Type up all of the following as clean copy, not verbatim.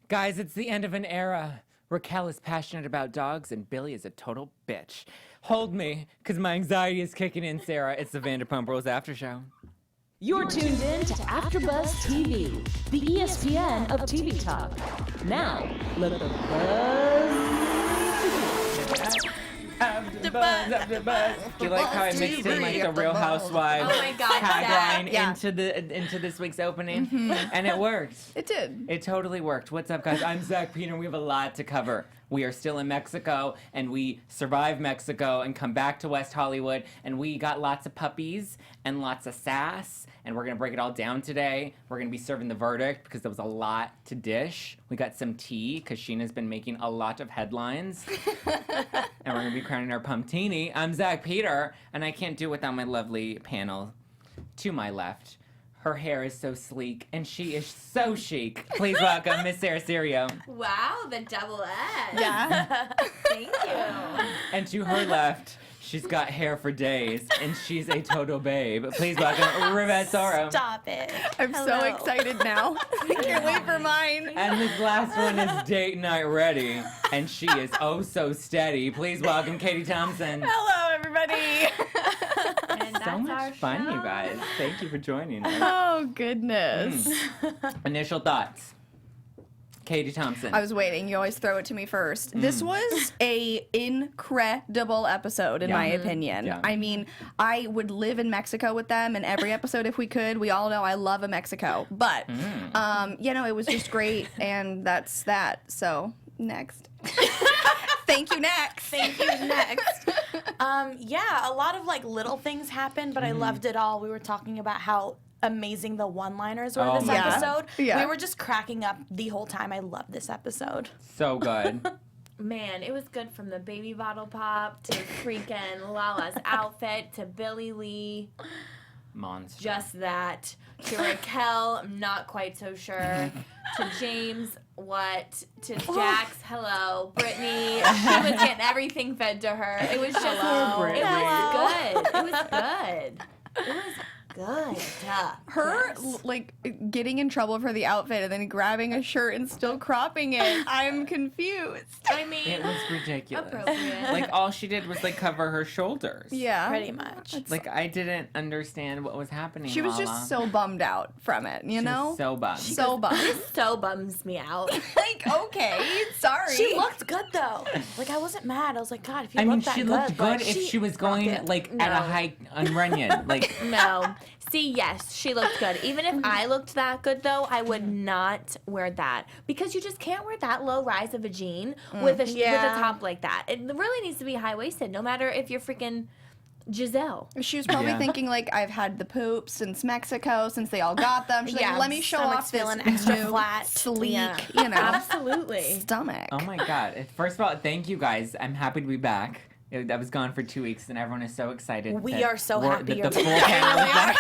Guys, it's the end of an era. Raquel is passionate about dogs, and Billie is a total bitch. Hold me, because my anxiety is kicking in, Sarah. It's the Vanderpump Rules After Show. You're tuned in to AfterBuzz TV, the ESPN of TV talk. Now, let the buzz begin. AfterBuzz. Do you like how I mixed in like the Real Housewives tagline into this week's opening? And it worked. It did. It totally worked. What's up, guys? I'm Zach Peter, and we have a lot to cover. We are still in Mexico, and we survived Mexico and come back to West Hollywood, and we got lots of puppies and lots of sass, and we're going to break it all down today. We're going to be serving the verdict because there was a lot to dish. We got some tea because Scheana's been making a lot of headlines, and we're going to be crowning our pumptini. I'm Zach Peter, and I can't do it without my lovely panel to my left. Her hair is so sleek, and she is so chic. Please welcome Miss Sarah Serio. Wow, the double S. Yeah. Thank you. And to her left, she's got hair for days, and she's a total babe. Please welcome Rivette Soro. Stop it. I'm so excited now. I can't wait for mine. And this last one is date night ready, and she is oh so steady. Please welcome Katie Thompson. Hello, everybody. And that's So much our fun, show. you guys. Thank you for joining us. Oh, goodness. Initial thoughts. Katie Thompson. I was waiting. You always throw it to me first. This was a incredible episode, in my opinion. Yeah. I mean, I would live in Mexico with them in every episode if we could. We all know I love a Mexico. But, it was just great, and that's that. So, next. Thank you, next. Thank you, next. A lot of little things happened, but I loved it all. We were talking about how amazing the one-liners were this episode. Yeah. We were just cracking up the whole time. I loved this episode. So good. Man, it was good from the baby bottle pop to freaking Lala's outfit to Billie Lee. Monster. Just that. To Raquel, I'm not quite so sure. To James, what? To Jax, hello. Brittany, she was getting everything fed to her. It was just, Brittany. it was good. It was good. It was good. Her, getting in trouble for the outfit and then grabbing a shirt and still cropping it. I'm confused. I mean, It was ridiculous. appropriate. All she did was cover her shoulders. Yeah. Pretty much. I didn't understand what was happening. She was Lala. just so bummed out from it, you She know? was so bummed. So bummed. This so bums me out. Okay, sorry. She looked good, though. I wasn't mad. I was like, God, if you I mean, look that she good. looked but good if she was going at a high on Runyon. No. See, yes, she looked good. Even if I looked that good, though, I would not wear that. Because you just can't wear that low rise of a jean with a top like that. It really needs to be high-waisted, no matter if you're freaking Giselle. She was probably thinking, I've had the poop since Mexico, since they all got them. She's like, let me show off this feeling extra new, flat. sleek, Yeah. Absolutely. stomach. Oh my God. First of all, thank you guys. I'm happy to be back. I was gone for 2 weeks, and everyone is so excited. We are so happy you're that the full panel is back.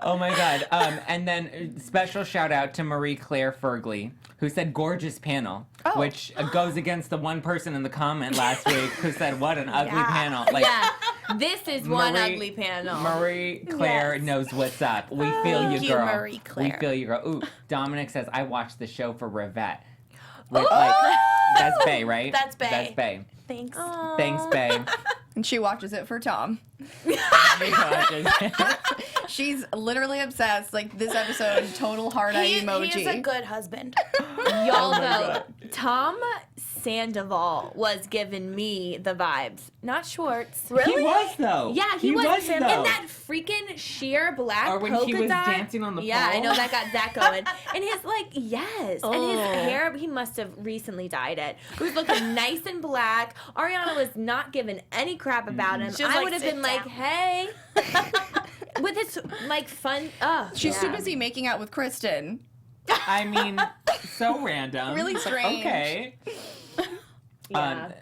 Oh my God. And then special shout out to Marie Claire Fergley, who said gorgeous panel, which goes against the one person in the comment last week who said what an ugly panel. This is one ugly panel. Marie Claire knows what's up. We feel you, girl. Marie Claire. We feel you, girl. Ooh, Dominic says, I watched the show for Rivette. That's Bae, right? That's Bae. That's Bae. Thanks. Thanks, Bae. And she watches it for Tom. She's literally obsessed. This episode, total heart eye emoji. He is a good husband. Y'all though, Tom Sandoval was giving me the vibes. Not Schwartz. He was, though. Yeah, he was in though. that freaking sheer black Or when polka he was dot. dancing on the Yeah, I pole. know that got Zach going. And his yes. And his hair, he must have recently dyed it. It was looking nice and black. Ariana was not giving any crap about him. She was I would have "Sit been down." hey. With his fun She's too busy making out with Kristen. I mean, so random. Really But strange. Okay. Yeah.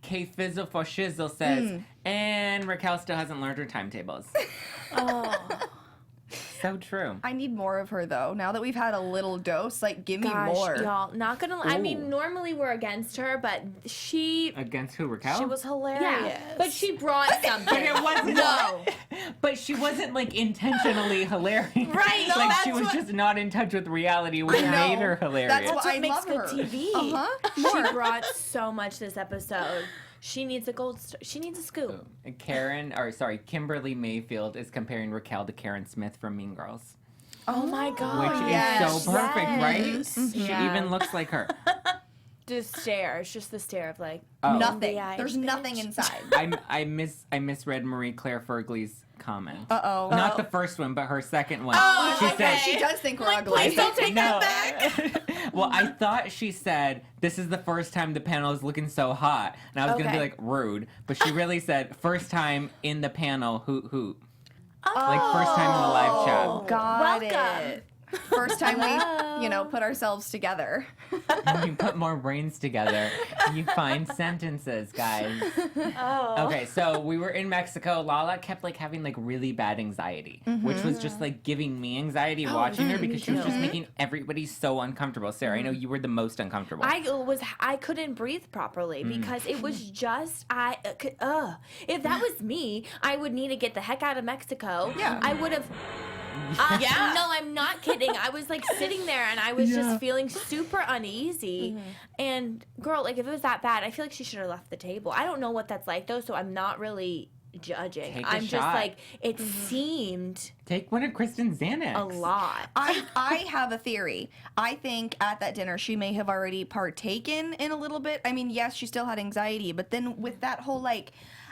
K Fizzle for Shizzle says, and Raquel still hasn't learned her timetables. so true. I need more of her though. Now that we've had a little dose, like give me Gosh, more. y'all, not gonna. I Ooh. mean, normally we're against her, but she. Against who, Raquel? She was hilarious. Yeah, but she brought something. It wasn't. No. But she wasn't like intentionally hilarious. Right, no, like that's she was what- just not in touch with reality, which I know. made her hilarious. That's what what I makes love good her. TV. She brought so much this episode. She needs a gold star. She needs a scoop. Kimberly Mayfield is comparing Raquel to Karen Smith from Mean Girls, Oh my god. which yes. is so perfect, right? Yes. She Yeah. even looks like her. Just stare. It's just the stare of like. Oh. Nothing. Yeah, There's bitch. nothing inside. I misread Marie Claire Fergley's comment. Uh-oh. Not the first one, but her second one. Oh, she okay. said, She does think we're Like, ugly. please don't take that back. Well, I thought she said, this is the first time the panel is looking so hot. And I was going to be Okay. like, rude. But she really said, first time in the panel, hoot hoot. Oh. Like, first time in the live chat. Got Welcome. it. First time we, put ourselves together. When you put more brains together, you find sentences, guys. Oh. Okay, so we were in Mexico. Lala kept like having like really bad anxiety, which was just like giving me anxiety watching her because she was just making everybody so uncomfortable. Sarah, I know you were the most uncomfortable. I couldn't breathe properly because it was just if that was me, I would need to get the heck out of Mexico. Yeah. I would have. Yeah. No, I'm not kidding. I was like sitting there and I was just feeling super uneasy. And girl, like if it was that bad, I feel like she should have left the table. I don't know what that's like though, so I'm not really judging. Take a I'm just shot. like it seemed Take one of Kristen's Xanax. a lot. I have a theory. I think at that dinner she may have already partaken in a little bit. I mean, yes, she still had anxiety, but then with that whole like,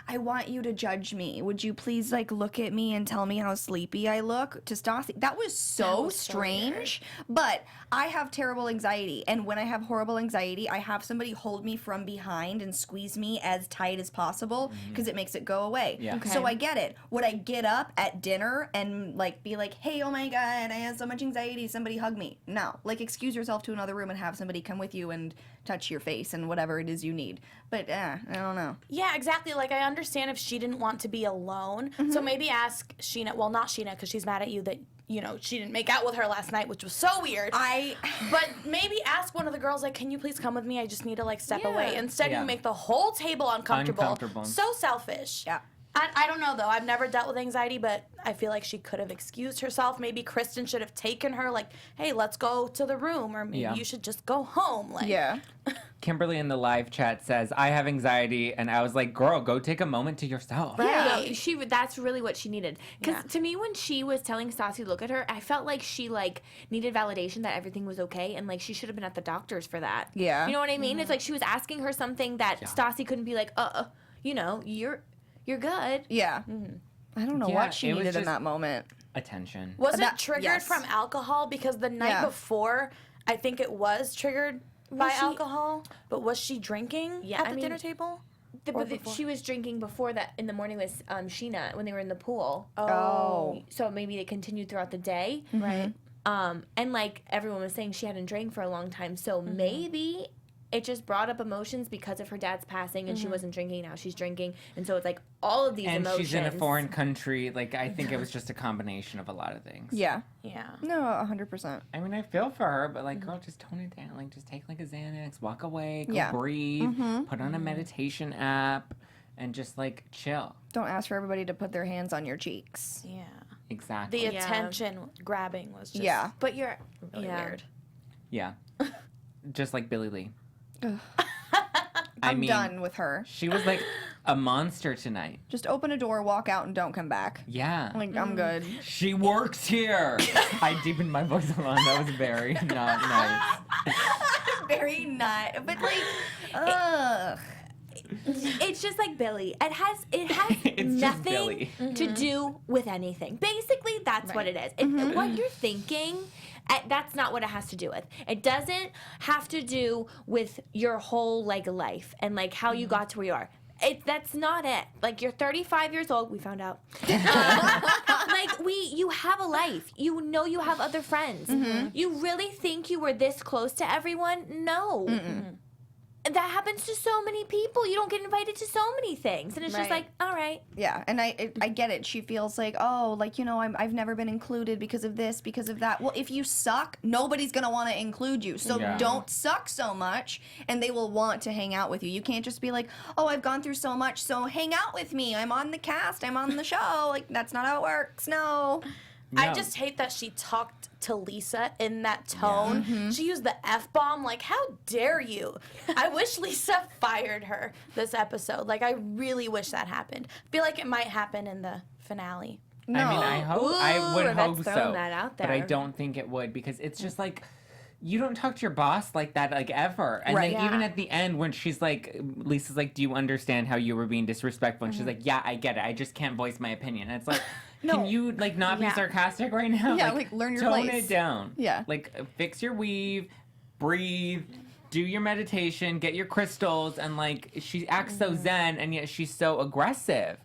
I want you to judge me. Would you please like look at me and tell me how sleepy I look? To Stassi. That was so strange. But I have terrible anxiety. And when I have horrible anxiety, I have somebody hold me from behind and squeeze me as tight as possible because it makes it go away. Yeah. Okay. So I get it. Would I get up at dinner and like be like, hey, oh my God, I have so much anxiety. Somebody hug me. No. Like excuse yourself to another room and have somebody come with you and touch your face and whatever it is you need. But I don't know. Yeah, exactly. Like, I understand if she didn't want to be alone. So maybe ask Scheana. Well, not Scheana, because she's mad at you that, she didn't make out with her last night, which was so weird. But maybe ask one of the girls, like, can you please come with me? I just need to, like, step away. Instead, Yeah. you make the whole table uncomfortable. So selfish. Yeah. I don't know, though. I've never dealt with anxiety, but I feel like she could have excused herself. Maybe Kristen should have taken her, like, hey, let's go to the room, or maybe you should just go home. Like, Yeah. Kimberly in the live chat says, I have anxiety. And I was like, girl, go take a moment to yourself. Yeah. No, that's really what she needed. Because Yeah. to me, when she was telling Stassi to look at her, I felt like she like needed validation that everything was okay, and like she should have been at the doctor's for that. Yeah. You know what I mean? It's like she was asking her something that Stassi couldn't be like, you're good. Yeah. I don't know Yeah, what she it was needed in just- that moment. Attention. Was it That- triggered yes. from alcohol? Because the night before, I think it was triggered by she- alcohol. But was she drinking Yeah, at I the mean, dinner table? before? She was drinking before that in the morning with Scheana when they were in the pool. Oh. So maybe they continued throughout the day. Right. And like everyone was saying, she hadn't drank for a long time. So maybe it just brought up emotions because of her dad's passing, and she wasn't drinking. Now she's drinking, and so it's like all of these And emotions. she's in a foreign country. Like, I think it was just a combination of a lot of things. Yeah. Yeah. No, 100%. I mean, I feel for her, but like, girl, just tone it down. Like, just take like a Xanax, walk away, go Yeah. breathe, put on a meditation app, and just like chill. Don't ask for everybody to put their hands on your cheeks. Yeah. Exactly. The Yeah. attention grabbing was just Yeah. But you're really weird. Yeah. Just like Billie Lee. Ugh. I I'm mean, done with her. she was like a monster tonight. Just open a door, walk out, and don't come back. Yeah. Like, I'm good. She works here. I deepened my voice a lot. That was very not nice. Very not. But, like, ugh. it's just like Billie. It has It's just nothing Billie. to do with anything. Basically, that's what it is. What you're thinking, that's not what it has to do with. It doesn't have to do with your whole like life and like how you got to where you are. That's not it. Like, you're 35 years old. We found out. Like, you have a life. You know you have other friends. You really think you were this close to everyone? No. that happens to so many people. You don't get invited to so many things. And it's just Right. like, all right. Yeah, and I get it. She feels like, oh, like, you know, I've never been included because of this, because of that. Well, if you suck, nobody's going to want to include you. So don't suck so much, and they will want to hang out with you. You can't just be like, oh, I've gone through so much, so hang out with me. I'm on the cast. I'm on the show. Like, that's not how it works. No. I just hate that she talked to Lisa in that tone. She used the F-bomb. Like, how dare you? I wish Lisa fired her this episode. Like, I really wish that happened. I feel like it might happen in the finale. No. I mean, I would That's hope throwing so, that out but I there. don't think it would because it's just like you don't talk to your boss like that like ever. And Right. then even at the end when she's like, Lisa's like, do you understand how you were being disrespectful? And she's like, yeah, I get it. I just can't voice my opinion. And it's like, can you like not be sarcastic right now? Yeah, like, learn your tone place. it down. Yeah. Like fix your weave, breathe. Do your meditation, get your crystals, and like she acts so zen, and yet she's so aggressive.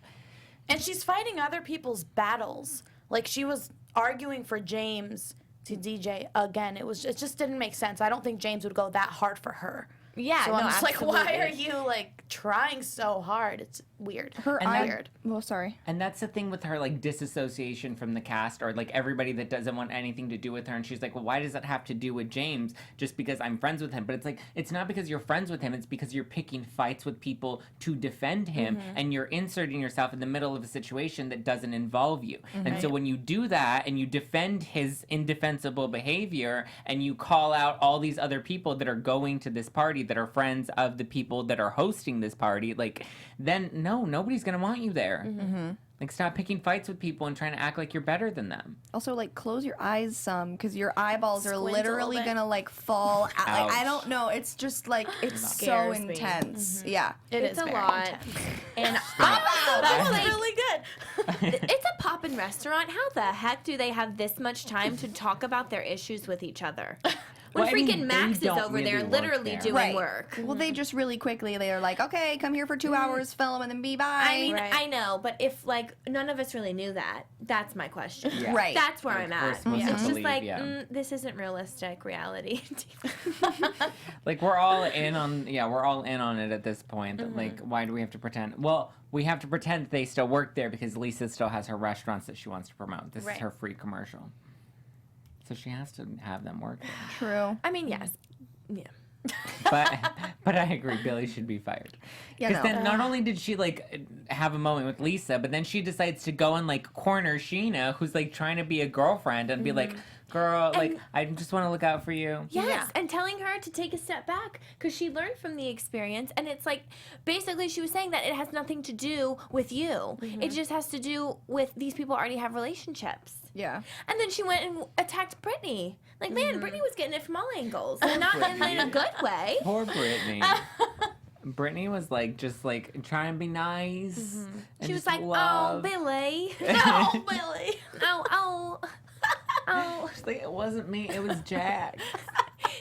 And she's fighting other people's battles. Like, she was arguing for James to DJ again. It just didn't make sense. I don't think James would go that hard for her. Yeah, So I'm no, just like, why are absolutely. you like trying so hard? It's weird. Weird. Well, sorry. And that's the thing with her, like, disassociation from the cast or, like, everybody that doesn't want anything to do with her. And she's like, well, why does that have to do with James? Just because I'm friends with him. But it's like, it's not because you're friends with him. It's because you're picking fights with people to defend him. And you're inserting yourself in the middle of a situation that doesn't involve you. And so when you do that and you defend his indefensible behavior and you call out all these other people that are going to this party that are friends of the people that are hosting this party, like, then no, nobody's going to want you there. Like, stop picking fights with people and trying to act like you're better than them. Also, like, close your eyes some, because your eyeballs are Squint a literally little bit. gonna, like, fall out. Like, I Ouch. don't know. It's just, like, it's so Scares me. intense. Yeah. It's a very lot. intense. And That was like, really good. it's a poppin' restaurant. How the heck do they have this much time to talk about their issues with each other? When Well, I mean, freaking they Max is don't over really there work literally there. doing Right. work. Well, they just really quickly, they're like, okay, come here for 2 hours, film, and then be bye. I mean, Right. I know, but if like none of us really knew that, that's my question. Yeah. Right. That's where Like, I'm we're at. supposed to It's just believe, like, yeah. this isn't realistic reality. Like, we're all in on it at this point. That, like, why do we have to pretend? Well, we have to pretend they still work there because Lisa still has her restaurants that she wants to promote. This Right. is her free commercial. So she has to have them work there. True. I mean, yes. Yeah. But I agree, Billie should be fired. Yeah, Because no. then not only did she like have a moment with Lisa, but then she decides to go and like corner Scheana, who's like trying to be a girlfriend, and be like, "Girl, like I just want to look out for you." Yes, Yeah. and telling her to take a step back because she learned from the experience. And it's like, basically, she was saying that it has nothing to do with you. It just has to do with these people already have relationships. Yeah. And then she went and attacked Brittany. Like, man, Brittany was getting it from all angles. And not in a good way. Poor Brittany. Brittany was like just like trying to be nice. And She was just like, love. oh, Billie. Oh, Billie. oh. She's like, it wasn't me, it was Jack.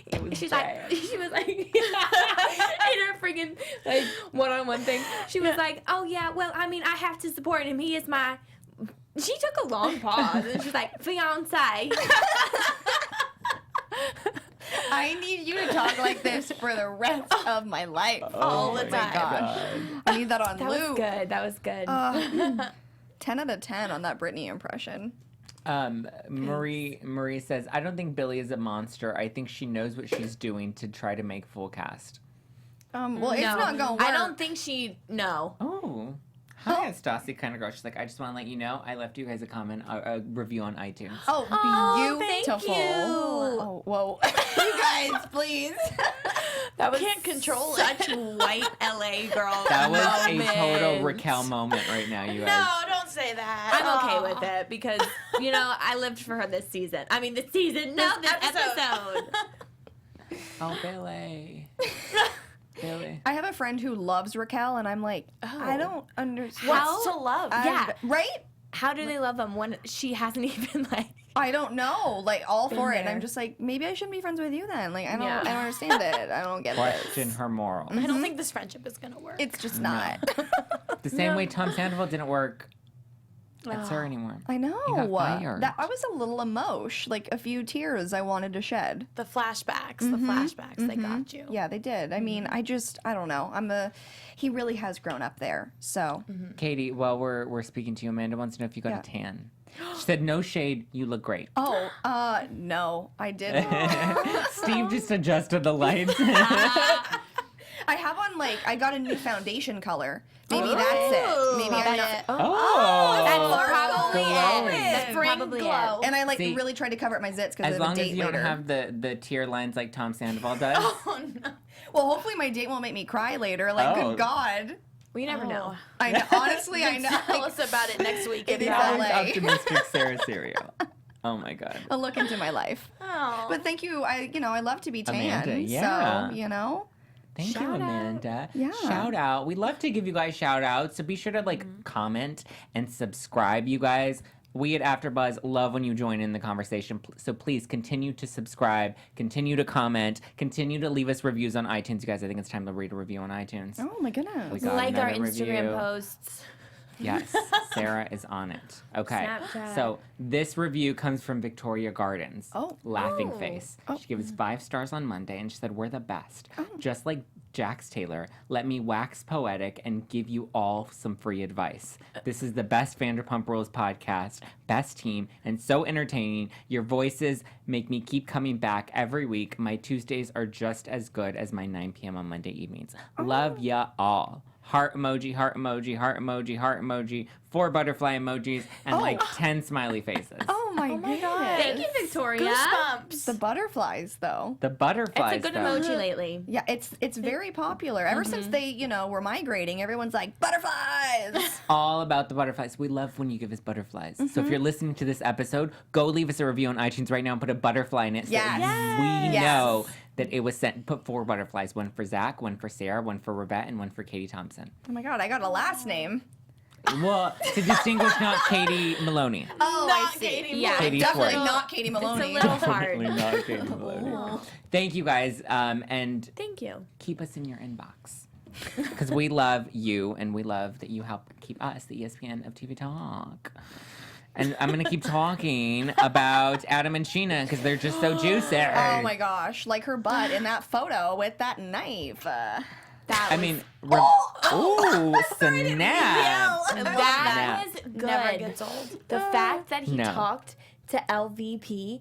It was She's Jack. like, she was like, in her freaking like one-on-one thing. She was like, oh yeah, well, I mean, I have to support him. He is my. She took a long pause and she's like, fiance. I need you to talk like this for the rest of my life. All the my time. Gosh. I need that on That was loop. good. That was good. 10 out of 10 on that Britney impression. Marie says, I don't think Billie is a monster. I think she knows what she's doing to try to make full cast. Well, it's not gonna work. I don't think she. No. Oh. Hi, it's Stassi kind of girl. She's like, I just want to let you know, I left you guys a comment, a review on iTunes. Oh, thank beautiful. you. Oh, whoa. You guys, please. That was Can't control such white LA girl. That was moment. a total Raquel moment right now, you guys. No, don't say that. I'm okay with it because, you know, I lived for her this season. I mean, this season. No, this episode. Oh, Billie. Billie. I have a friend who loves Raquel, and I'm like, I don't understand. What's to love? Yeah. Right? How do they love them when she hasn't even like? I don't know. Like, all for it. And there. I'm just like, maybe I shouldn't be friends with you then. Like, I don't, Yeah. I don't understand it. I don't get Question this. her morals. I don't think this friendship is gonna work. It's just not. The same way Tom Sandoval didn't work That's her anymore. I know. He got fired. I was a little emotion, like a few tears I wanted to shed. The flashbacks, they got you. Yeah, they did. I mean, I don't know. He really has grown up there. So, Katie, while we're speaking to you, Amanda wants to know if you got a tan. She said, no shade, you look great. no, I didn't. Steve just adjusted the lights. I have on I got a new foundation color. Maybe that's it. Maybe I'm not. That's probably glowing. it. That's probably it. And I See, really tried to cover up my zits because As I have long a as date you later. don't have the tear lines like Tom Sandoval does. Oh no. Well, hopefully my date won't make me cry later. Like, Oh. good God. Well, you never know. I know. Honestly, I know. Tell us about it next week. It is That LA. is optimistic Sarah Serio. Oh my God. A look into my life. Oh. But thank you. I love to be tan. Amanda, yeah. So, Thank you, Amanda. Yeah. Shout out. We love to give you guys shout outs, so be sure to comment and subscribe, you guys. We at AfterBuzz love when you join in the conversation, so please continue to subscribe, continue to comment, continue to leave us reviews on iTunes. You guys, I think it's time to read a review on iTunes. Oh my goodness. We got Like our another Instagram review. posts. Yes, Sarah is on it. Okay. Snapchat. So this review comes from Victoria Gardens. Oh. Laughing face. She gave us 5 stars on Monday and she said, we're the best. Just like Jax Taylor, let me wax poetic and give you all some free advice. This is the best Vanderpump Rules podcast, best team, and so entertaining. Your voices make me keep coming back every week. My Tuesdays are just as good as my 9 p.m. on Monday evenings. Love ya all. Heart emoji, heart emoji, heart emoji, heart emoji, 4 butterfly emojis, and 10 smiley faces. Oh my God. Thank you, Victoria. Goosebumps. The butterflies, though. The butterflies, It's a good though. emoji lately. Yeah, it's very popular. Ever since they, were migrating, everyone's like, butterflies! All about the butterflies. We love when you give us butterflies. So if you're listening to this episode, go leave us a review on iTunes right now and put a butterfly in it so we know that it was sent. Put 4 butterflies, 1 for Zach, 1 for Sarah, 1 for Rebette, and 1 for Katie Thompson. Oh my God, I got a last name. Well, to distinguish not Katie Maloney. Oh, Not I see. Katie Yeah, Katie Definitely Schwartz. not Katie Maloney. It's a little hard. Definitely not Katie Maloney. Thank you guys, and Thank you. keep us in your inbox. Because we love you, and we love that you help keep us, the ESPN of TV Talk. And I'm going to keep talking about Adam and Scheana because they're just so juicy. Oh my gosh, like her butt in that photo with that knife. I mean, ooh, snap. That was good. Never gets old. The fact that he No. talked to LVP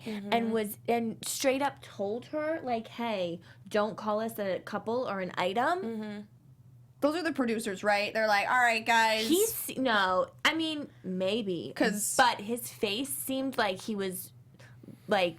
and straight up told her like, "Hey, don't call us a couple or an item." Those are the producers, right? They're like, all right, guys. I mean, maybe. 'Cause- But his face seemed like he was, like,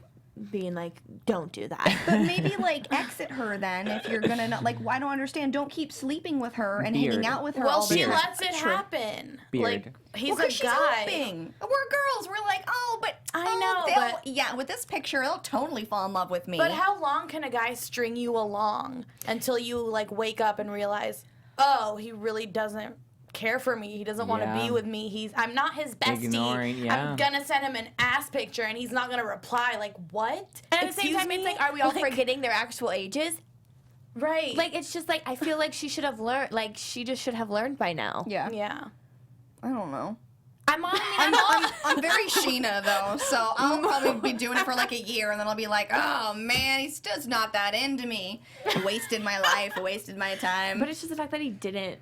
being like, don't do that. But maybe exit her then if you're gonna not I don't understand. Don't keep sleeping with her and Beard. hanging out with her. Well, all the she time. lets it happen. Beard. Like he's Well, a 'cause guy. she's hoping. We're girls. We're like, but I know, but- yeah, with this picture, they'll totally fall in love with me. But how long can a guy string you along until you wake up and realize, oh, he really doesn't care for me. He doesn't want to Yeah. be with me. I'm not his bestie. Ignoring, yeah. I'm gonna send him an ass picture and he's not gonna reply. Like what? And at the same Excuse time, me? it's like, are we all forgetting their actual ages? Right. Like, it's just like, I feel like she should have learned, she just should have learned by now. yeah, yeah. I don't know. I'm very Scheana though, so I'll probably be doing it for a year, and then I'll be like, oh man, he's just not that into me. Wasted my life, wasted my time. But it's just the fact that he didn't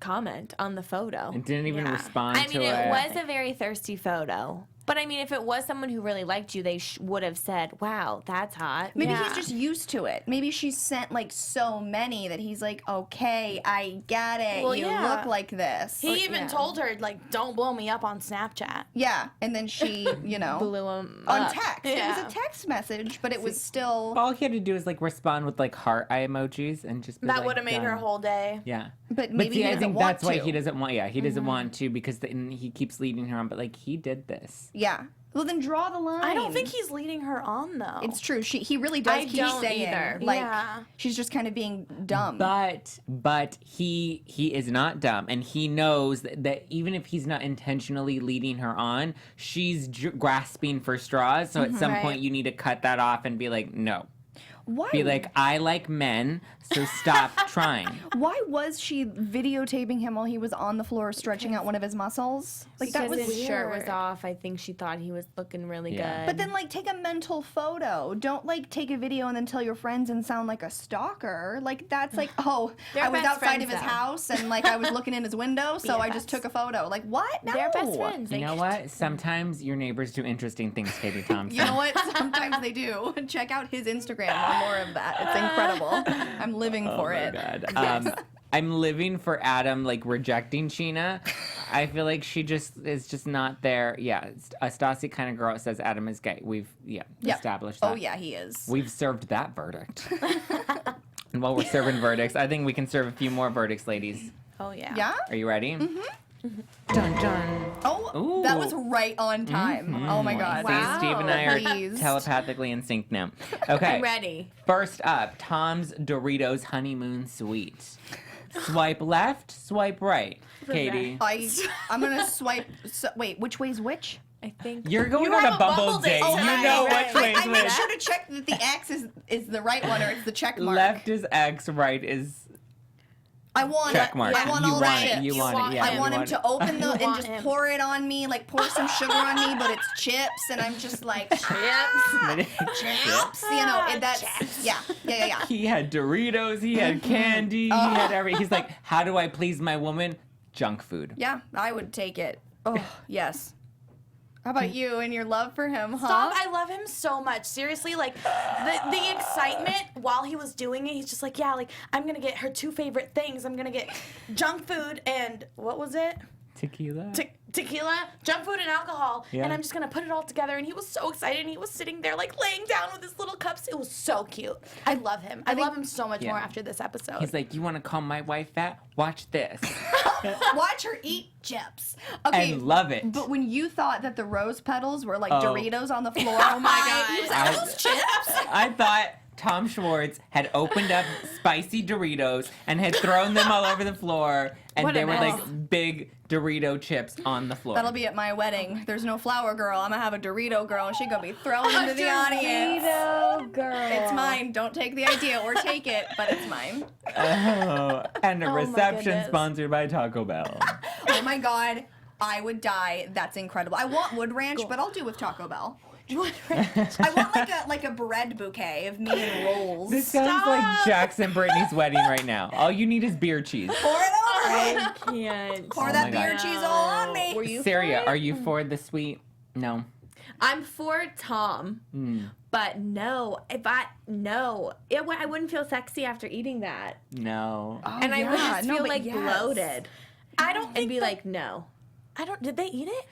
comment on the photo. And didn't even Yeah. respond I to mean, it. it was a very thirsty photo. But I mean, if it was someone who really liked you, they would have said, wow, that's hot. Maybe Yeah. he's just used to it. Maybe she's sent so many that he's like, okay, I get it. Well, you yeah. look like this. He even told her, don't blow me up on Snapchat. Yeah, and then she, Blew him on up. text. Yeah. It was a text message, but it was still. All he had to do is respond with heart eye emojis and just be That would have made her done. whole day. Yeah. But maybe see, he I doesn't think want that's why to. he doesn't want. Yeah, he doesn't want to because then he keeps leading her on. But he did this. Yeah. Well, then draw the line. I don't think he's leading her on though. It's true. He really does I keep don't saying either. Yeah. she's just kind of being dumb. But he is not dumb, and he knows that even if he's not intentionally leading her on, she's grasping for straws. So at some Right. point, you need to cut that off and be like, no. Why? Be like, I like men, so stop trying. Why was she videotaping him while he was on the floor stretching out one of his muscles? Like that Because was his shirt was weird. off. I think she thought he was looking really Yeah. good. But then, like, take a mental photo. Don't, like, take a video and then tell your friends and sound like a stalker. Like, that's like, oh, They're I was best outside of friends, his though. house and, like, I was looking in his window, so I just took a photo. Like, what? No. they're best friends. You know what? Sometimes your neighbors do interesting things, Katie Thompson. You know what? Sometimes they do. Check out his Instagram for more of that. It's incredible. I'm living for Oh it. my God. I'm living for Adam, like, rejecting Scheana. I feel like she is just not there. Yeah, a Stassi kind of girl says Adam is gay. We've, Yep. established that. Oh, yeah, he is. We've served that verdict. And while we're serving verdicts, I think we can serve a few more verdicts, ladies. Oh yeah. Yeah? Are you ready? Mm-hmm. Dun dun. Oh, that Ooh. was right on time. Oh, my God. See, Steve and I are Please. telepathically in sync now. Okay. I'm ready. First up, Tom's Doritos Honeymoon Sweet. Swipe left, swipe right. Katie. I'm going to swipe. Wait, which way's which? I think. You're going You on have a a Bumble Bumble date. date You tonight, know right. which way is I made which. sure to check that the X is the right one or it's the check mark. Left is X, right is I want check mark. I want You all want the it. chips. You want it. Yeah. I you want him it. to open the and want just him. pour it on me, like pour some sugar on me, but it's chips, and I'm just like chips. You know, and that's yeah. He had Doritos. He had candy. He had everything. He's like, how do I please my woman? Junk food. Yeah, I would take it. Oh yes. How about you and your love for him, huh? Stop! I love him so much. Seriously, like the excitement while he was doing it. He's just like, yeah, like I'm gonna get her two favorite things. I'm gonna get junk food and what was it? Tequila. Tequila, junk food, and alcohol. Yeah. And I'm just gonna put it all together. And he was so excited. And he was sitting there like laying down with his little cups. It was so cute. I love him. I love him so much Yeah. more after this episode. He's like, you want to call my wife fat? Watch this. Watch her eat chips. Okay. And love it. But when you thought that the rose petals were like Oh. Doritos on the floor, oh my God. I, I thought Tom Schwartz had opened up spicy Doritos and had thrown them all over the floor, and What they a were mess. like big Dorito chips on the floor. That'll be at my wedding. There's no flower girl. I'm gonna have a Dorito girl, and she's gonna be throwing them to the audience. Dorito girl. It's mine. Don't take the idea or take it, but it's mine. Oh, and a my reception goodness. sponsored by Taco Bell. Oh my God, I would die. That's incredible. I want Wood Ranch, but I'll do with Taco Bell. I want like a bread bouquet of me and rolls. This sounds like Jackson Brittany's wedding right now. All you need is beer cheese. Pour it on me. I can't. Pour Oh that my beer God. cheese all on me. Were you? Syria, for it? are you for the sweet? No. I'm for Tom, but no. I wouldn't feel sexy after eating that, No. and I would just feel but like yes. bloated I don't and think be that- like, no. I don't. Did they eat it?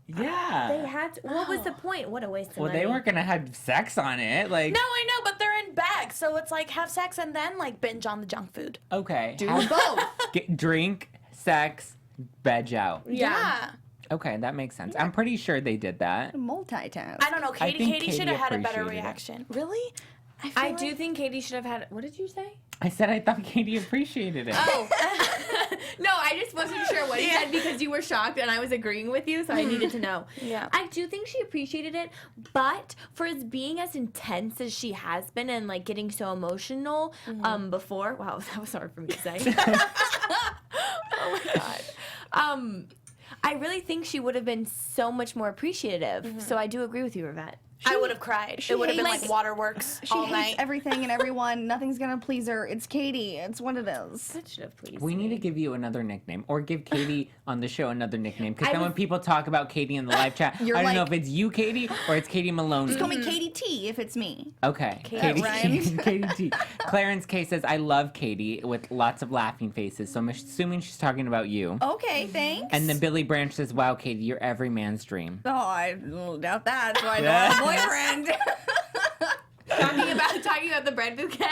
Yeah. They had. To, what was the point? What a waste of Well, money. they weren't gonna have sex on it. Like, No, I know, but they're in bags, so it's like have sex and then like binge on the junk food. okay. Do have- both. drink, sex, veg out. Yeah. Okay, that makes sense. I'm pretty sure they did that. Multitask. I don't know. I think Katie should Katie have had a better appreciated it. reaction. Really? I feel do like- think Katie should have had. What did you say? I said I thought Katie appreciated it. Oh. No, I just wasn't sure what you said because you were shocked and I was agreeing with you, so I needed to know. Yeah. I do think she appreciated it, but for as being as intense as she has been and like getting so emotional before, wow, that was hard for me to say. Oh my God. I really think she would have been so much more appreciative. So I do agree with you, Rivette. I would have cried. It would have been like hates- waterworks She all hates night. everything and everyone. Nothing's gonna please her. It's Katie. It's what it is. That should have pleased We need me. to give you another nickname, or give Katie on the show another nickname. Because I then when was- people talk about Katie in the live chat, You're I don't know like- if it's you, Katie, or it's Katie Maloney. Just call me Katie T if it's me. Okay, That rhymed. Katie T. Clarence K says, "I love Katie" with lots of laughing faces. So I'm assuming she's talking about you. Okay, thanks. And then Billy Branch says, "Wow, Katie, you're every man's dream." Oh, I doubt that. That's why I don't have a boyfriend. talking about the bread bouquet.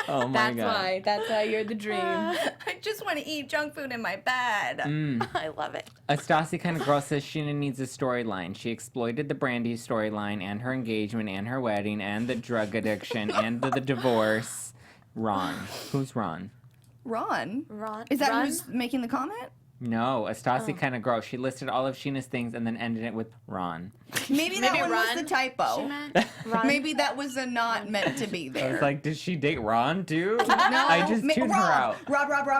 Oh my god. That's why you're the dream. I just want to eat junk food in my bed. I love it. A Stassi kind of girl says Scheana needs a storyline. She exploited the Brandi storyline and her engagement and her wedding and the drug addiction and the divorce. Ron. Who's Ron? Ron. Ron. Is that Run? who's making the comment? No, a Stassi kind of girl. She listed all of Scheana's things and then ended it with Ron. Maybe that one was Ron. the typo. She meant Ron. Maybe that was a not meant to be I there. was like, did she date Ron too? no, I just tuned her out. Rob. Rob. Look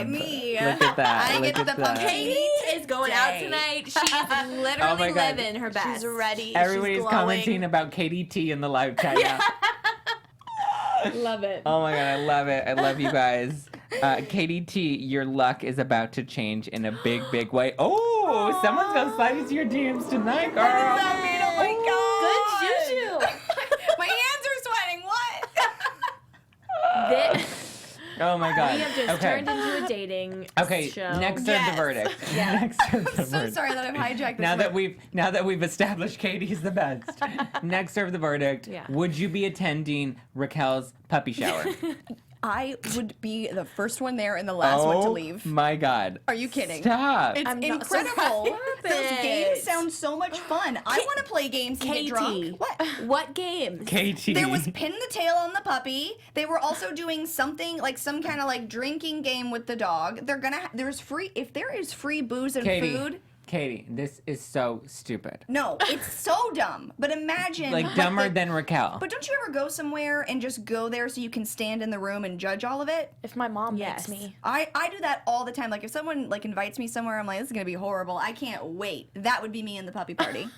at me. Look at that. I Look get at the that. pumpkin. Katie is going out tonight. She is literally Oh my God. living her best. She's ready. Everybody's She's glowing. commenting about Katie T in the live chat now. Love it. Oh my God, I love it. I love you guys. Katie T, your luck is about to change in a big, big way. Oh, someone's gonna slide into your DMs tonight, girl. What does that mean? Oh my God. Good juju. My hands are sweating. What? Oh my God. We have just turned into a dating Okay, show. next serve the verdict. Next serve the So verdict. sorry that I've hijacked this. Now that we've established Katie's the best. Next serve the verdict. Yeah. Would you be attending Raquel's puppy shower? I would be the first one there and the last one to leave. My God. Are you kidding? Stop. It's I'm not incredible. surprised. Those games it. sound so much fun. I want to play games and get drunk. What? What games? Katie. There was pin the tail on the puppy. They were also doing something like some kind of like drinking game with the dog. They're gonna there's free if there is free booze and food. Katie, this is so stupid. No, it's so dumb. But imagine Like dumber than Raquel. But don't you ever go somewhere and just go there so you can stand in the room and judge all of it? If my mom Yes. makes me. I do that all the time. Like if someone like invites me somewhere, I'm like, this is gonna be horrible. I can't wait. That would be me in the puppy party.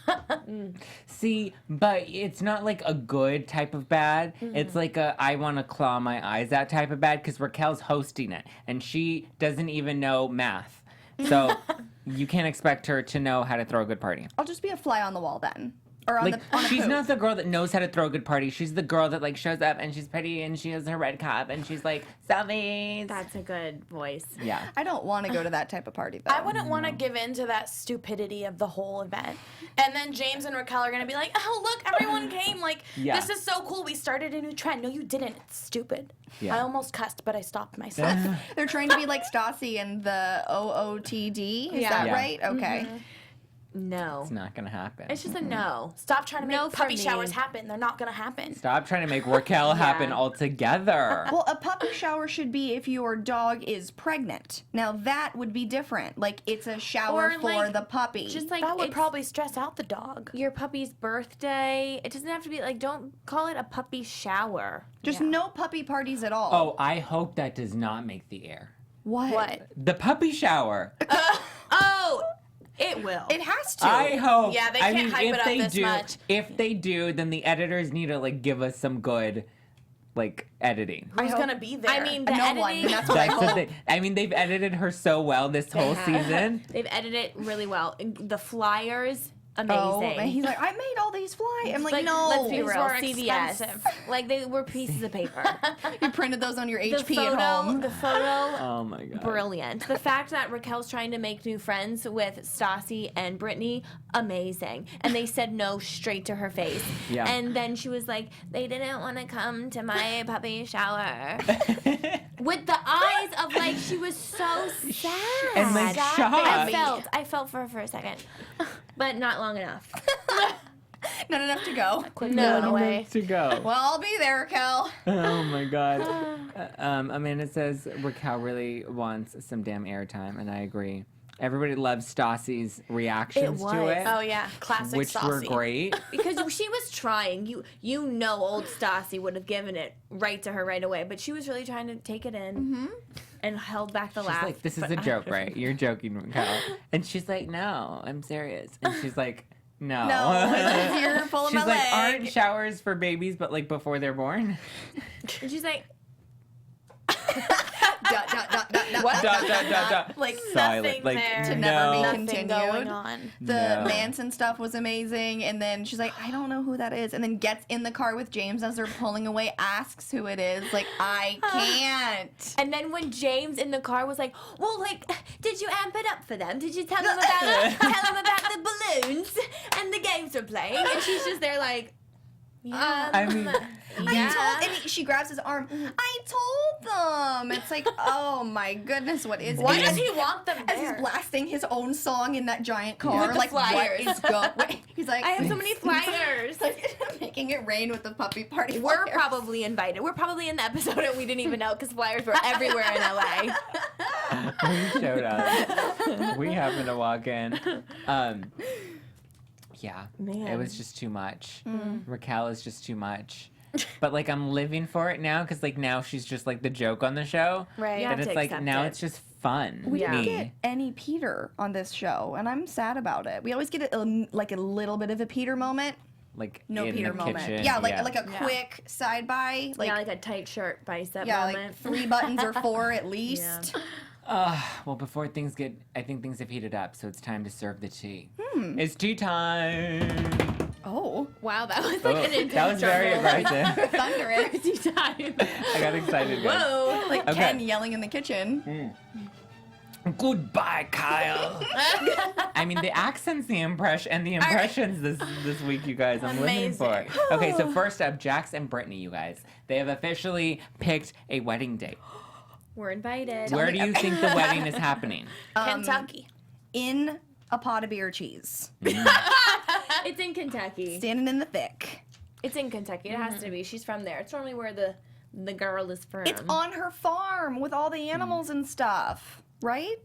See, but it's not like a good type of bad. It's like a I want to claw my eyes out type of bad because Raquel's hosting it and she doesn't even know math. So you can't expect her to know how to throw a good party. I'll just be a fly on the wall then. Or on Like the on a she's poop. not the girl that knows how to throw a good party. She's the girl that like shows up and she's pretty and she has her red cup and she's like selfies. That's a good voice. Yeah. I don't want to go to that type of party though. I wouldn't want to give in to that stupidity of the whole event. And then James and Raquel are going to be like, oh, look, everyone came. Like, Yeah. this is so cool. We started a new trend. No, you didn't. It's stupid. Yeah. I almost cussed, but I stopped myself. They're trying to be like Stassi and the OOTD. Is that Yeah. right? Okay. No. It's not gonna happen. It's just a no. Stop trying to make No for puppy me. showers happen. They're not going to happen. Stop trying to make Raquel happen altogether. Well, a puppy shower should be if your dog is pregnant. Now that would be different. Like it's a shower Or, for like, the puppy. Just like That would it's probably stress out the dog. your puppy's birthday. It doesn't have to be like, don't call it a puppy shower. Just no puppy parties at all. Oh, I hope that does not make the air. What? The puppy shower. Oh, it will. It has to. I hope. Yeah, they I can't mean, hype if it up they this do, much. If they do, then the editors need to like give us some good, like editing. Who's hope- going to be there? I mean, the No editing. one. And that's what I That's the hope. thing. I mean, they've edited her so well this whole season. They've edited it really well. The flyers, amazing. Oh, and he's like, I made all these fly. I'm like, no. let's be these real. were CVS, expensive. like they were pieces of paper. You printed those on your the HP at home. photo, Oh my god. brilliant. The fact that Raquel's trying to make new friends with Stassi and Brittany, amazing. And they said no straight to her face. Yeah. And then she was like, they didn't want to come to my puppy shower. With the eyes of like she was so sad. And, like, shocked. I felt for her for a second. But not long enough. Not enough to go. No. Going away. To go. Well, I'll be there, Raquel. Oh my god. Amanda says Raquel really wants some damn airtime, and I agree. Everybody loves Stassi's reactions It to was. it, Oh, yeah. Classic which were Stassi. great. Because she was trying. You know old Stassi would have given it right to her right away, but she was really trying to take it in and held back the She's laugh. like, "This is but a joke, right? You're joking, Raquel." And she's like, "No, I'm serious." And she's like, "No." No, you're full of She's my like, leg. "Aren't showers for babies, but like before they're born?" And she's like, Dot, dot, dot, dot, dot, Dot, dot, dot, dot. Like Silent. nothing Like, there. To never be no. Nothing continued. going on. The No. Manson stuff was amazing, and then she's like, I don't know who that is, and then gets in the car with James as they're pulling away, asks who it is, like, I can't. and then when James in the car was like, well, like, did you amp it up for them? Did you tell them about the balloons and the games we're playing? And she's just there like, I mean, And she grabs his arm. I told them. It's like, oh my goodness, what is it? Why does he want them As there? he's blasting his own song in that giant car, the like flyers. what is going? He's like, I have so many flyers. like, making it rain with the puppy party. We're flyers. probably invited. We're probably in the episode and we didn't even know because flyers were everywhere in LA. we showed up. We happened to walk in. Yeah, Man. it was just too much. Raquel is just too much. But like I'm living for it now because like now she's just like the joke on the show. Right. You And have it's to like accept now it. it's just fun. We didn't Me. get any Peter on this show, and I'm sad about it. We always get like a little bit of a Peter moment. Like No in Peter the moment. kitchen. Yeah, like a quick side by. Like a tight shirt bicep yeah, moment. like 3 buttons or 4 at least. Well, before things get, I think things have heated up, so it's time to serve the tea. It's tea time. Oh, Wow, that was like Oh, an intense that was very aggressive. thunderous. time. I got excited. Guys. Whoa. Like Okay. Ken yelling in the kitchen. Goodbye, Kyle. I mean, the accents, the impressions this week, you guys. I'm living for it. Okay, so first up, Jax and Brittany, you guys. They have officially picked a wedding date. We're invited. Where do you think the wedding is happening? Kentucky. In a pot of beer cheese. It's in Kentucky. Standing in the thick. It's in Kentucky. It has to be. She's from there. It's normally where the girl is from. It's on her farm with all the animals and stuff, right?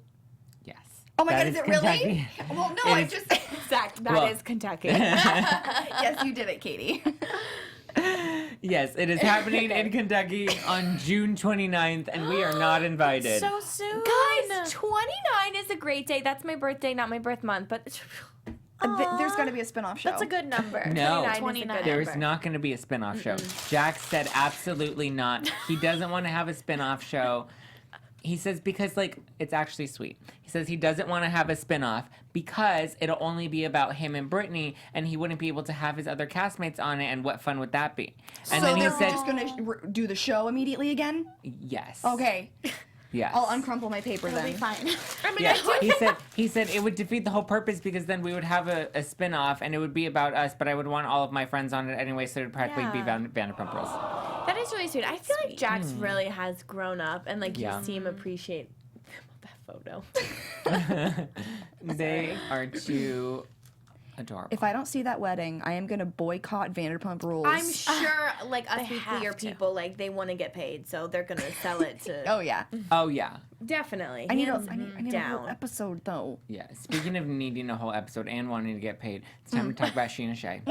Yes. Oh my That God, is is it really? Kentucky. Well, no, It I is- just. Zach, that Well- is Kentucky. Yes, you did it, Katie. Yes, it is happening in Kentucky on June 29th, and we are not invited. So soon. Guys, 29 is a great day. That's my birthday, not my birth month, but There's got to be a spin-off show. That's a good number. No. 29 is a 29. good There is number. not going to be a spin-off show. Jax said absolutely not. He doesn't want to have a spin-off show. He says because, like, it's actually sweet. He says he doesn't want to have a spin-off because it'll only be about him and Brittany, and he wouldn't be able to have his other castmates on it, and what fun would that be? And so then he they're said, just gonna do the show immediately again? yes. Okay, Yes. I'll uncrumple my paper It'll then. be fine. I mean, Yeah, I he said it would defeat the whole purpose because then we would have a spin-off and it would be about us, but I would want all of my friends on it anyway, so it would practically be Yeah. Vanderpump Rules. that is really sweet. I feel like Jax really has grown up, and like Yeah. you see him appreciate that photo. They are too adorable. If I don't see that wedding, I am gonna boycott Vanderpump Rules. I'm sure, like us They have weeklier to. people, like they want to get paid, so they're gonna sell it to. Oh yeah, Oh yeah. Definitely. I need a Hands I need a down. whole episode though. Yeah. Speaking of needing a whole episode and wanting to get paid, it's time to talk about Scheana Shay.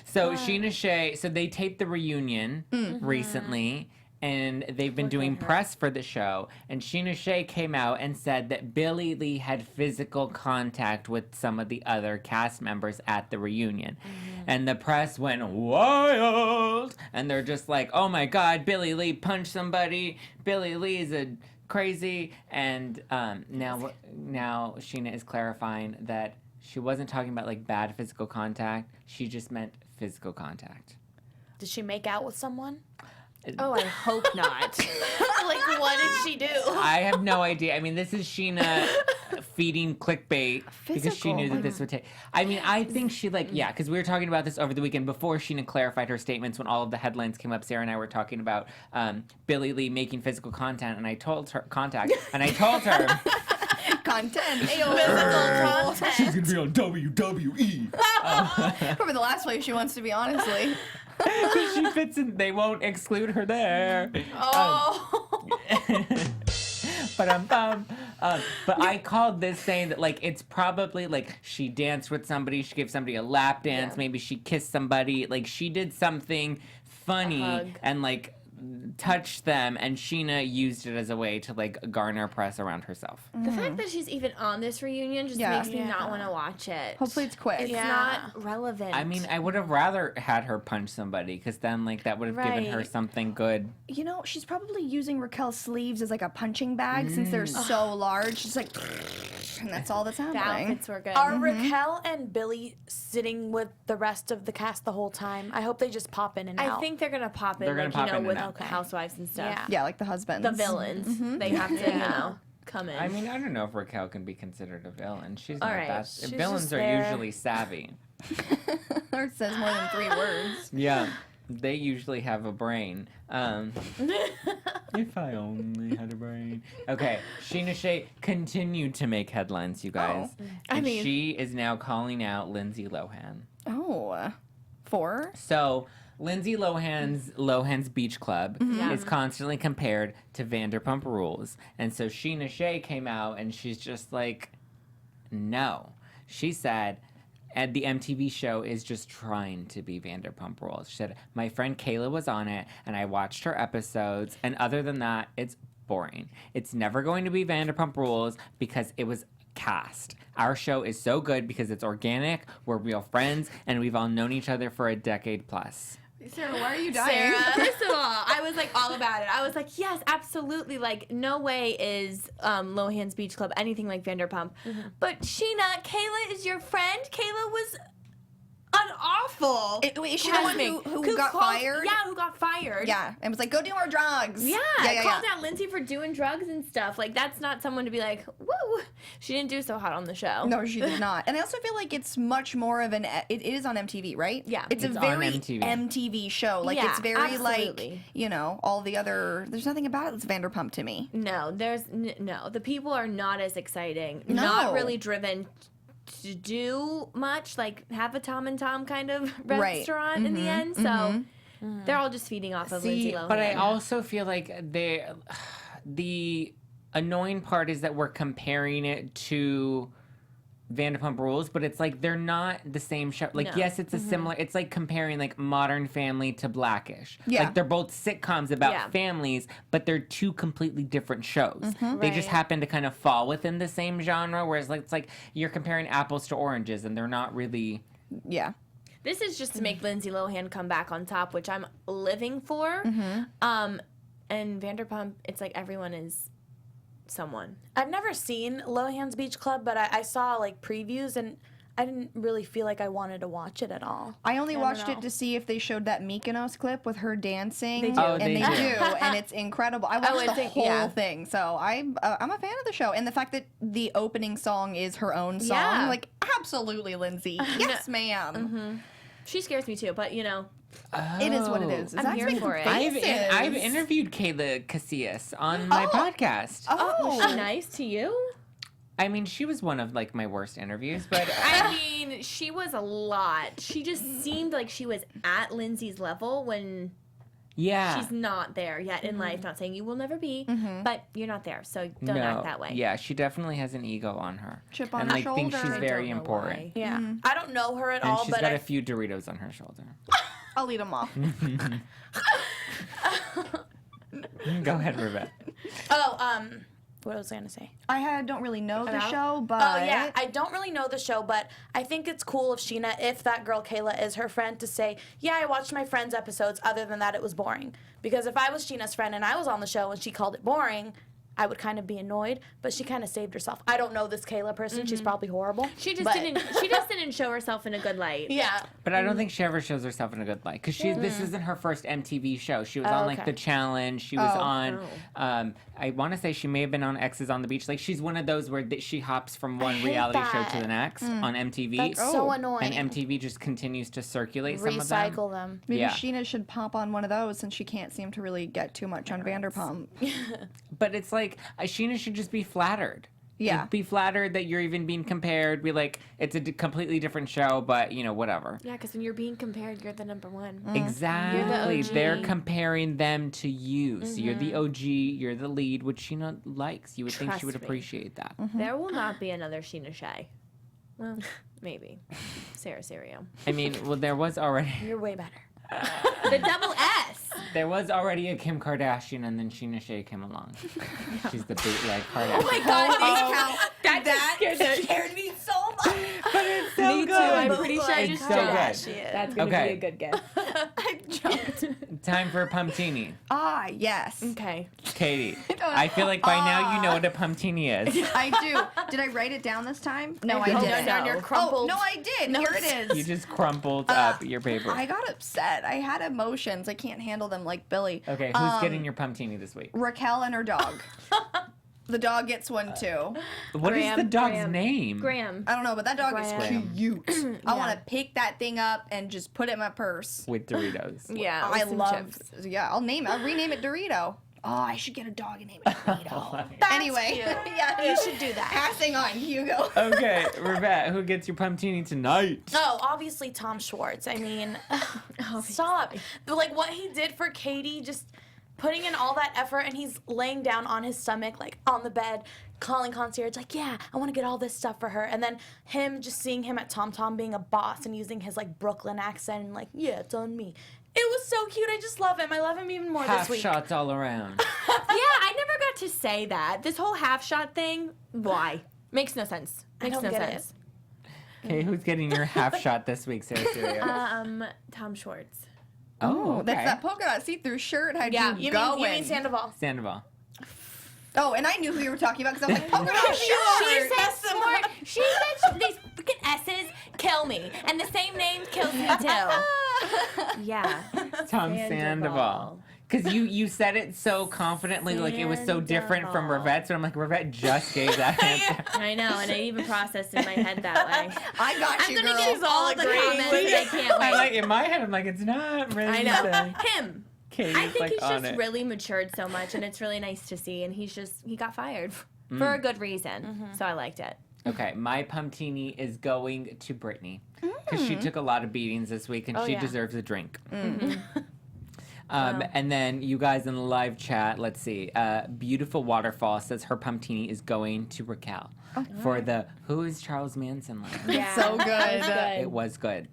So Scheana Shay, so they taped the reunion recently, and they've been doing press for the show. And Scheana Shay came out and said that Billie had physical contact with some of the other cast members at the reunion. And the press went wild, and they're just like, "Oh my God, Billie Lee punched somebody. Billie Lee is a crazy." And now Scheana is clarifying that she wasn't talking about like bad physical contact. She just meant physical contact. Did she make out with someone? Oh, I hope not. Like, what did she do? I have no idea. I mean, this is Scheana feeding clickbait because she knew that this would take. I mean, I think she because we were talking about this over the weekend before Scheana clarified her statements when all of the headlines came up. Sarah and I were talking about Billie Lee making physical content, and I told her content. Physical content. She's gonna be on WWE. Probably the last place she wants to be, honestly. She fits in. They won't exclude her there. But I called this saying that like it's probably like she danced with somebody, she gave somebody a lap dance, maybe she kissed somebody, like she did something funny and like touched them, and Scheana used it as a way to like garner press around herself. The fact that she's even on this reunion just Yeah. makes me not want to watch it. Hopefully it's quick. It's Yeah. not relevant. I mean, I would have rather had her punch somebody because then like that would have given her Right. something good. You know, she's probably using Raquel's sleeves as like a punching bag since they're so large. She's like, and that's all that's the happening. outfits were good. Are Raquel and Billie sitting with the rest of the cast the whole time? I hope they just pop in and out. I think they're gonna pop in, They're gonna like pop you know, in and with out. Housewives and stuff. Yeah. Yeah, like the husbands. The villains, they have to, you know, come in. I mean, I don't know if Raquel can be considered a villain. She's All not right. that. She's Villains just are there. usually savvy. Or says more than 3 words. Yeah. They usually have a brain. If I only had a brain. Okay, Scheana Shay continued to make headlines, you guys. Oh. And she is now calling out Lindsay Lohan. Oh. 4? So, Lindsay Lohan's Beach Club is constantly compared to Vanderpump Rules. And so Scheana Shay came out and she's just like, no. She said, and the MTV show is just trying to be Vanderpump Rules. She said, my friend Kayla was on it, and I watched her episodes, and other than that, it's boring. It's never going to be Vanderpump Rules because it was cast. Our show is so good because it's organic, we're real friends, and we've all known each other for a decade plus. Sarah, why are you dying? Sarah, first of all, I was like all about it. I was like, yes, absolutely. Like, no way is Lohan's Beach Club anything like Vanderpump. But Scheana, Kayla is your friend. Kayla was awful. Wait, is she the one who got fired? Yeah, who got fired. Yeah, and was like, go do more drugs. Yeah, called out Lindsay for doing drugs and stuff. Like, that's not someone to be like, woo. She didn't do so hot on the show. No, she did not. And I also feel like it's much more of it is on MTV, right? Yeah. It's a on very MTV. MTV show. Like, Yeah, it's very absolutely. like, all the other, there's nothing about it that's Vanderpump to me. No, no. The people are not as exciting. No. Not really driven to do much, like have a Tom and Tom kind of restaurant in the end. So they're all just feeding off of Lindsay Lohan. But I also feel like the annoying part is that we're comparing it to Vanderpump Rules, but it's like they're not the same show. Like, No. yes, it's a similar. It's like comparing like Modern Family to Blackish. Yeah. Like they're both sitcoms about Yeah. families, but they're 2 completely different shows. They Right. just happen to kind of fall within the same genre. Whereas like it's like you're comparing apples to oranges, and they're not really. Yeah. This is just to make Lindsay Lohan come back on top, which I'm living for. And Vanderpump, it's like everyone is someone. I've never seen Lohan's Beach Club, but I saw like previews and I didn't really feel like I wanted to watch it at all. I only watched know. it to see if they showed that Mykonos clip with her dancing. They do. Oh, and they they do. do, and it's incredible. I watched would the think- whole yeah. thing, so I'm a fan of the show. And the fact that the opening song is her own song, Yeah. like, absolutely, Lindsay. Yes, ma'am. She scares me too, but It is what it is. I'm here for it. I've interviewed Kayla Casillas on my podcast. was she nice to you? I mean, she was one of like my worst interviews, but I mean, she was a lot. She just seemed like she was at Lindsay's level when yeah, she's not there yet in life. Not saying you will never be, but you're not there, so don't act that way. Yeah, she definitely has an ego on her. Chip on and her like thinks shoulder. she's I very don't know important. why. Yeah. I don't know her at And all, she's but got a few Doritos on her shoulder. I'll eat them all. Go ahead, Rivette. what was I gonna say? Don't really know the About? show, but Oh yeah, I don't really know the show, but I think it's cool of Scheana, if that girl Kayla is her friend, to say, yeah, I watched my friend's episodes. Other than that, it was boring. Because if I was Sheena's friend and I was on the show and she called it boring, I would kind of be annoyed. But she kind of saved herself. I don't know this Kayla person. She's probably horrible. She just but- didn't. She just didn't show herself in a good light. Yeah. But I don't think she ever shows herself in a good light because this isn't her first MTV show. She was on like okay. The Challenge. She was on. I want to say she may have been on X's on the Beach. Like she's one of those where she hops from one hate reality show that. to the next on MTV. That's so annoying. And MTV just continues to circulate some of them. Recycle them. maybe Yeah. Scheana should pop on one of those since she can't seem to really get too much on Vanderpump. But it's like Scheana should just be flattered. Yeah. Like, be flattered that you're even being compared. Be like, it's a completely different show, but whatever. Yeah, because when you're being compared, you're the number one. Exactly. OG. They're comparing them to you. So you're the OG, you're the lead, which Scheana likes. You would think she would Trust me. appreciate that. There will not be another Scheana Shay. Well, maybe. Sarah Serio. I mean, well, there was already You're way better. The double S. a Kim Kardashian, and then Scheana Shay came along. She's the bootleg Kardashian. Oh my God. That scared me so much. But it's so Me good. too. I'm pretty sure I It's just so jumped. good. That's going to Okay. be a good guess. I jumped. Time for a pumptini. Ah, yes. Okay. Katie, I feel like by now you know what a pumptini is. I do. Did I write it down this time? No, I don't didn't. know. On your Oh, crumpled. no, I did. Here it is. You just crumpled up your paper. I got upset. I had emotions. I can't handle them like Billie. Okay, who's getting your pumptini this week? Raquel and her dog. The dog gets one too. What is the dog's name? Graham. I don't know, but that dog is Graham. cute. I want to pick that thing up and just put it in my purse. With Doritos. Yeah. I with some love. chips. Yeah, I'll rename it Dorito. Oh, I should get a dog and name it Dorito. Anyway, yeah, You should do that. Passing on, Hugo. Okay, Rivette, who gets your pumptini tonight? Oh, obviously Tom Schwartz. I mean, stop. But like what he did for Katie, just putting in all that effort, and he's laying down on his stomach, like on the bed, calling concierge, like, yeah, I want to get all this stuff for her. And then him just seeing him at Tom Tom being a boss and using his like Brooklyn accent and like, yeah, it's on me. It was so cute. I just love him. I love him even more Half this week. shots all around. Yeah, I never got to say that. This whole half shot thing, why? Makes no sense. Makes don't no get sense. Okay, who's getting your half shot this week, Sarah? Tom Schwartz. Oh, okay. That's that polka dot see-through shirt had Yeah, you You going. mean Sandoval? Sandoval. Oh, and I knew who you were talking about because I was like, polka dot She shirt. said smart. She said these freaking S's kill me, and the same name kills me too. Yeah. Tom Sandoval. Because you said it so confidently, like it was so different from Sandoval. Rivette, so I'm like, Rivette just gave that answer. I know, and I even processed in my head that way. I got I'm you, gonna girl. get all the comments. I can't I wait. like in my head, I'm like, it's not really. I know. Him. Katie's I think like he's on just it. really matured so much, and it's really nice to see. And he got fired for a good reason, so I liked it. Okay, my pumptini is going to Brittany because she took a lot of beatings this week and she yeah. deserves a drink. And then you guys in the live chat, let's see. Beautiful Waterfall says her pumptini is going to Raquel for the Who is Charles Manson line. Yeah, So good. It was good.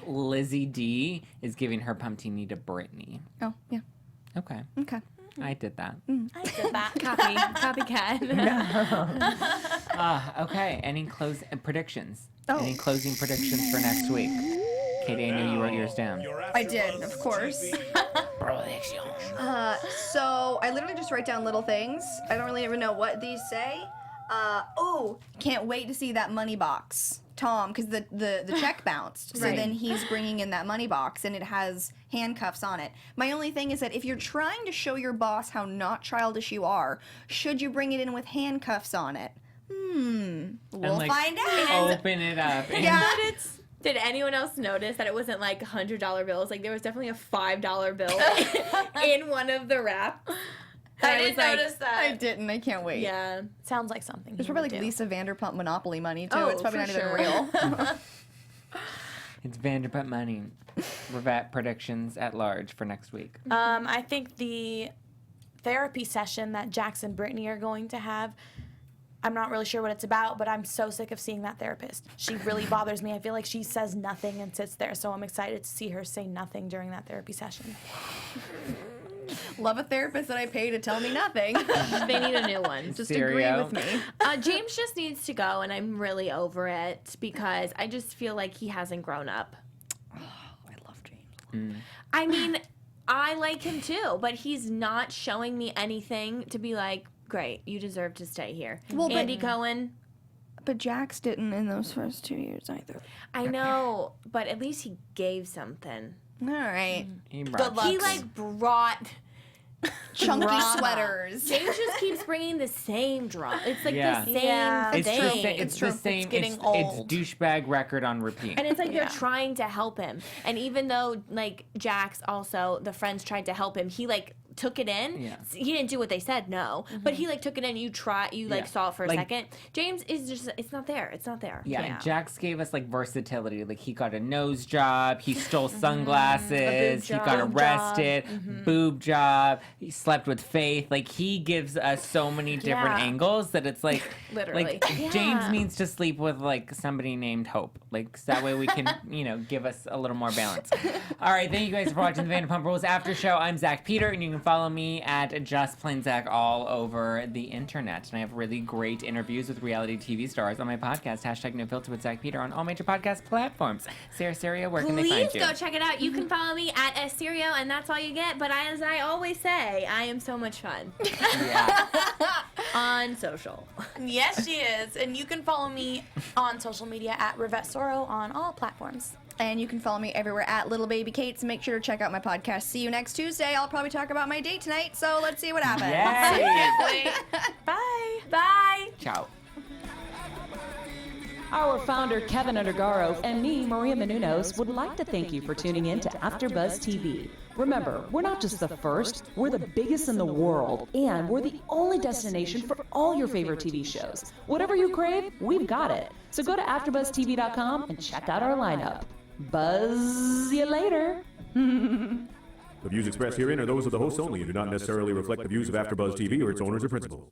Lizzie D is giving her pumptini to Brittany. Oh, yeah. Okay, Okay. I did that. I did that. Copycat. Okay, any predictions? Oh. Any closing predictions for next week? Katie, I know you wrote yours down. I did, of course. So I literally just write down little things. I don't really even know what these say. Can't wait to see that money box, Tom, because the check bounced. So Right. then he's bringing in that money box, and it has handcuffs on it. My only thing is that if you're trying to show your boss how not childish you are, should you bring it in with handcuffs on it? We'll like, find out. Open it up. And Yeah. Did anyone else notice that it wasn't like $100 bills? Like there was definitely a $5 bill in one of the wraps. I was didn't like, notice that. I didn't. I can't wait. Yeah. Sounds like something. There's he probably would like do. Lisa Vanderpump Monopoly money too. Oh, It's probably for not even sure. real. It's Vanderpump Money. Rivette predictions at large for next week. I think the therapy session that Jax and Brittany are going to have, I'm not really sure what it's about, but I'm so sick of seeing that therapist. She really bothers me. I feel like she says nothing and sits there, so I'm excited to see her say nothing during that therapy session. Love a therapist that I pay to tell me nothing. They need a new one. Just Stereo. agree with me. James just needs to go, and I'm really over it because I just feel like he hasn't grown up. I love James. I mean, I like him too, but he's not showing me anything to be like, great, you deserve to stay here. Well, but- Andy Cohen, But Jax didn't in those first 2 years either. I know, but at least he gave something. All right. He brought luck. He like brought Chunky drama. sweaters. James just keeps bringing the same drama. It's like Yeah. the same Yeah. It's thing. true. It's the same. getting It's old. douchebag record on repeat. And it's like Yeah. they're trying to help him. And even though like Jax also, the friends tried to help him, he like took it in. Yeah. He didn't do what they said, no. But he like took it in, you like Yeah. saw it for a Like- second. James is just it's not there. It's not there. Yeah, Jax gave us like versatility. Like he got a nose job, he stole sunglasses, he got job. arrested, boob job, he slept with Faith. Like he gives us so many different Yeah. angles that it's like Literally. like Yeah. James needs to sleep with like somebody named Hope. Like so that way we can, give us a little more balance. All right, thank you guys for watching the Vanderpump Rules After Show. I'm Zach Peter, and you can follow me at Just Plain Zach all over the internet. And I have really great interviews with reality TV stars on my podcast, #NoFilter with Zach Peter, on all major podcast platforms. Sarah Serio, where can they find Please you? go check it out. You can follow me at Serio, and that's all you get. But as I always say, I am so much fun Yeah. on social. Yes, she is. And you can follow me on social media at Rivette Soro on all platforms. And you can follow me everywhere at Little Baby Kate's. Make sure to check out my podcast. See you next Tuesday. I'll probably talk about my date tonight, so let's see what happens. Yay! Bye. Bye. Ciao. Our founder, Kevin Undergaro, and me, Maria Menounos, would like to thank you for tuning in to AfterBuzz TV. Remember, we're not just the first, we're the biggest in the world, and we're the only destination for all your favorite TV shows. Whatever you crave, we've got it. So go to AfterBuzzTV.com and check out our lineup. Buzz you later. The views expressed herein are those of the hosts only and do not necessarily reflect the views of AfterBuzz TV or its owners or principals.